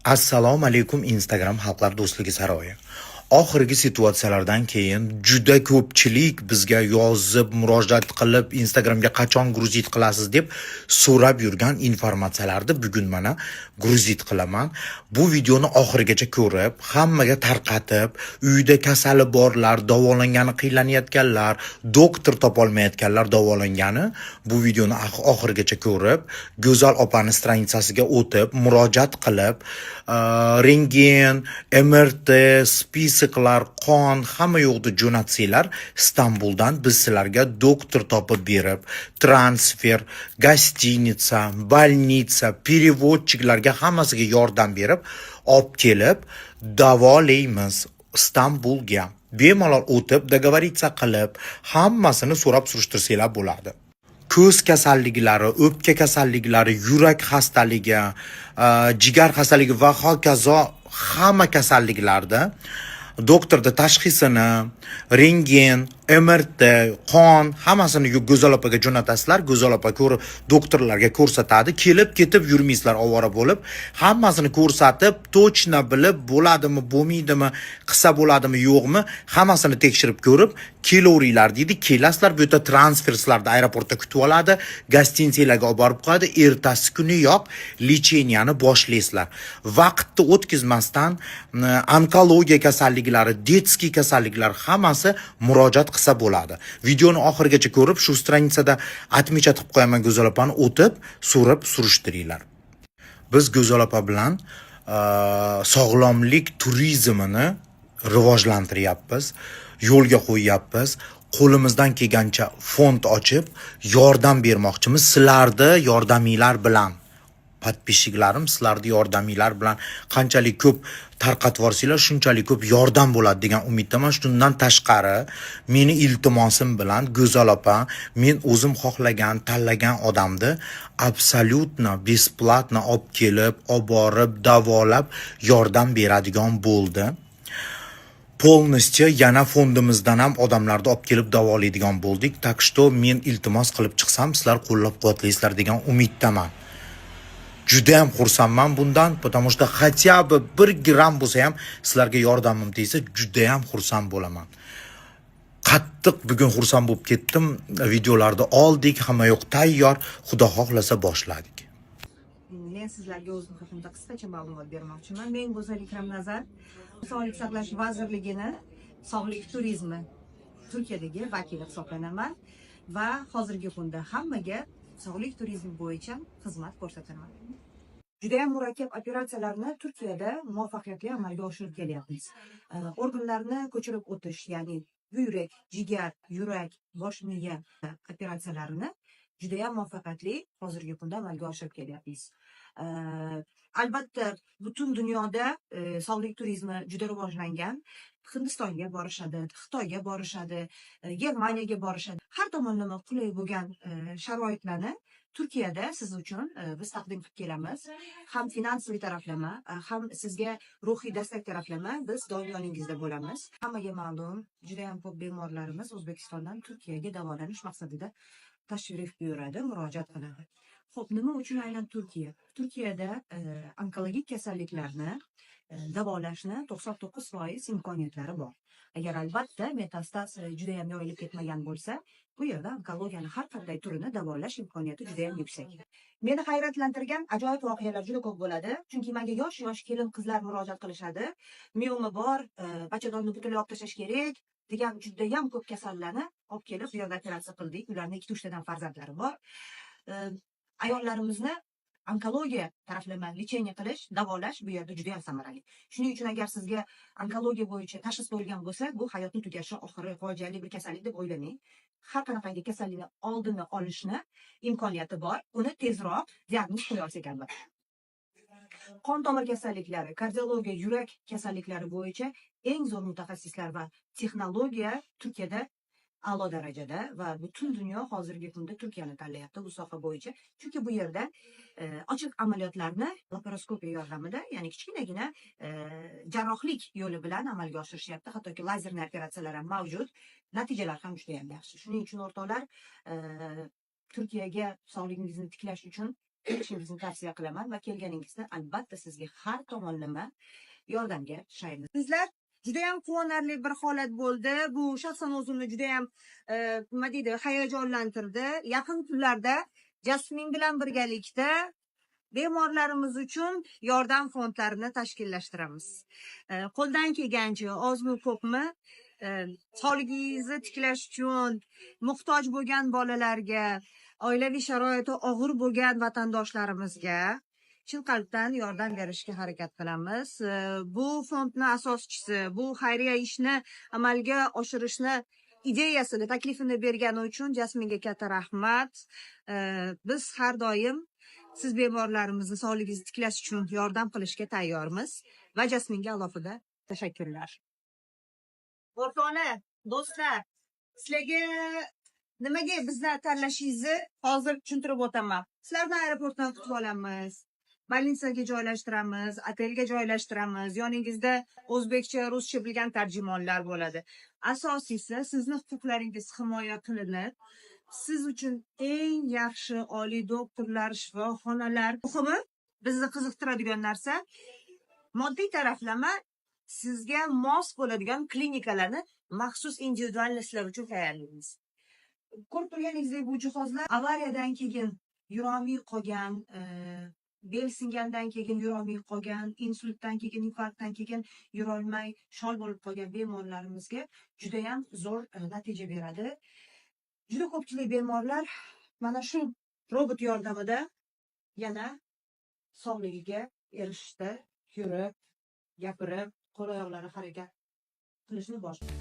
Assalomu alaykum Instagram xalqlar do'stligi saroyi. Oxirgi situatsiyalardan keyin juda ko'pchilik bizga yozib, murojaat qilib, Instagramga qachon gruzit qilasiz deb so'rab yurgan informatsiyalarni bugun mana gruzit qilaman. Bu videoni oxirigacha ko'rib, hammaga tarqatib, uyda kasali borlar, davolangani qiynlanayotganlar, doktor topolmayotganlar davolangani bu videoni oxirigacha ko'rib, Go'zal opani stranitsasiga o'tib, murojaat qilib, rentgen, MRT, spisiklar, qon, hamma yo'qni jo'natsanglar, Istanbuldan biz sizlarga doktor topib berib, transfer, gostinitsa, больница, переводчикlarga hammasiga yordam berib, olib kelib davolaymiz Istanbulga. Bemalol o'tib, dogovorиться qilib, hammasini so'rab surishtirsanglar bo'ladi. Ko'z kasalliklari, o'pka kasalliklari, yurak xastaligi, jigar xastaligi va hokazo hamma kasalliklarda doktorda tashxisini, rentgen, MRT, qon hammasini Go'zal opaga jo'natasizlar. Go'zal opa ko'rib doktorlarga ko'rsatadi. Kelib ketib yurmaysizlar ovora bo'lib, hammasini ko'rsatib, точно bilib bo'ladimi, bo'lmaydimi, qilsa bo'ladimi, yo'qmi, hammasini tekshirib ko'rib, kelaveringlar deydi. Kelasizlar, bu yerda transferslarni aeroportda kutib oladi, gostinitsalarga olib borib qo'yadi. Ertasi kuniyoq lecheniyani boshlaysizlar. Vaqtni o'tkazmasdan onkologiya kasalliklari, detskiy kasalliklar hammasi murojaat qilsa bo'ladi. Videoni oxirigacha ko'rib, shu stranitsada atmicha qilib qo'yaman Go'zal opani, o'tib, so'rab surishtiringlar. Biz Go'zal opa bilan sog'lomlik turizmini rivojlantiryapmiz, yo'lga qo'yyapmiz. Qo'limizdan kelgancha fond ochib, yordam bermoqchimiz sizlarni yordaminglar bilan. Podpischiklarim, sizlarni yordaminglar bilan qanchalik ko'p tarqatib yuborsanglar, shunchalik ko'p yordam bo'ladi degan umiddaman. Shundan tashqari, meni iltimosim bilan Go'zal opa, men o'zim xohlagan, tanlagan odamni absolyutno besplatno olib kelib, olib borib, davolab, yordam beradigan bo'ldi. Polностью yana fondimizdan ham odamlarni olib kelib davolaydigan bo'ldik. Так что men iltimos qilib chiqsam, sizlar qo'llab-quvvatlaysizlar degan umiddaman. Juda ham xursandman bundan, потому что хотя бы 1 gram bo'lsa ham sizlarga yordamim tegsa, juda ham xursand bo'laman. Qattiq bugun xursand bo'lib ketdim. Videolarni oldik, hamma yo'q tayyor, Xudo xohlasa boshladik. Men sizlarga o'zim haqimda qisqacha ma'lumot bermoqchiman. Men Go'zal Ikramnazar, Sog'liqni saqlash vazirligini sog'lik turizmi Turkiyadagi vakili hisoblanaman va hozirgi kunda hammaga sog'lik turizmi bo'yicha xizmat ko'rsataman. Juda ham murakkab operatsiyalarni Turkiyada muvaffaqiyatli amalga oshirib kelyapmiz. Organlarni ko'chirib o'tish, ya'ni buyrak, jigar, yurak, bosh miya operatsiyalarini juda ham muvaffaqiyatli hozirgi kunda amalga oshirib kelyapmiz. Albatta, butun dunyoda sog'lik turizmi juda rivojlangan. Hindistonga borishadi, Xitoyga borishadi, Germaniyaga borishadi. Har tomonlama qulay bo'lgan sharoitlarni Turkiyada siz uchun biz taqdim qilib kelamiz. Ham finansiy taraflama, ham sizga ruhiy destak taraflama biz doim yoningizda bo'lamiz. Hammaga ma'lum, juda ham ko'p bemorlarimiz O'zbekistondan Turkiyaga davolanish maqsadida tashrif buyuradi, murojaat qiladi. Xo'p, nima uchun aynan Turkiya? Turkiyada onkologik kasalliklarni davolashni 99% imkoniyatlari bor. Agar albatta metastaz juda ham yoyilib ketmagan bo'lsa, bu yerda onkologiyani har qanday turini davolash imkoniyati juda ham yuksak. Meni hayratlantirgan ajoyib voqealar juda ko'p bo'ladi, chunki menga yosh kelin-qizlar murojaat qilishadi. Miyoma bor, bachadonni butunlay olib tashlash kerak degan juda ham ko'p kasallarni olib kelib bu yerda operatsiya qildik. Ularning 2-3 tadan farzandlari bor. Ayollarimizni onkologiya taraflama lecheniya qilish, davolash bu yerda juda ham samarali. Shuning uchun agar sizga onkologiya bo'yicha tashxis qo'yilgan bo'lsa, bu hayotning tugashi, oxiri fojiali bir kasallik deb o'ylamang. Har qanaqangi kasallikni oldini olishni imkoniyati bor. Uni tezroq diagnoz qo'ya olsak albatta. Qon tomir kasalliklari, kardiologiya, yurak kasalliklari bo'yicha eng zo'r mutaxassislar va texnologiya Turkiyada a'lo darajada va butun dunyo hozirgi kunda Turkiyani tanlayapti bu soha bo'yicha. Chunki bu yerda ochiq amaliyotlarni laparoskopiya yordamida, ya'ni kichkinagina jarrohlik yo'li bilan amalga oshirishyapti. Hattoki lazerli operatsiyalar ham mavjud. Natijalar ham juda ham yaxshi. Shuning uchun o'rtoqlar, Turkiyaga sog'ligingizni tiklash uchun kelishingizni tavsiya qilaman va kelganingizda albatta sizga har tomonlama yordamga shaymiz. Sizlar juda ham quvonarli bir holat bo'ldi. Bu shaxsan o'zimni juda ham nima deydi, hayajonlantirdi. Yaqin kunlarda Jasmin bilan birgalikda bemorlarimiz uchun yordam fondlarini tashkillashtiramiz. Qo'ldan kelgancha ozmi ko'pmi sog'ligingizni tiklash uchun muhtoj bo'lgan bolalarga, oilaviy sharoiti og'ir bo'lgan vatandoshlarimizga chin qalbdan yordam berishga harakat qilamiz. Bu fondni asoschisi, bu xayriya ishni amalga oshirishni ideyasini, taklifini bergani uchun Jasminga katta rahmat. Biz har doim siz bemorlarimizni sog'ligingizni tiklash uchun yordam qilishga tayyormiz va Jasminga alohida tashakkurlar. O'rtoqlar, do'stlar, sizlarga nimaga bizni tanlashingizni hozir tushuntirib o'taman. Sizlarni aeroportdan kutib olamiz, больницаga joylashtiramiz, otelga joylashtiramiz. Yoningizda o'zbekcha, ruscha bilgan tarjimonlar bo'ladi. Asosiysi sizni huquqlaringiz himoya qilinib, siz uchun eng yaxshi oliy doktorlar, shifoxonalar, muhimi bizni qiziqtiradigan narsa moddiy taraflama sizga mos bo'ladigan klinikalarni maxsus individualniy sizlar uchun tayyorlaymiz. Ko'rib turganingizdek bu jihozlar avariyadan keyin yurolmay qolgan, bel singandan keyin yurolmay qolgan, insultdan keyin, infarktdan keyin yurolmay shol bo'lib qolgan bemorlarimizga juda ham zo'r natija beradi. Juda ko'pchilik bemorlar mana shu robot yordamida yana sog'ligiga erishishda yurib, gapirib, qo'l oyoqlari harakat qilishni boshlaydi.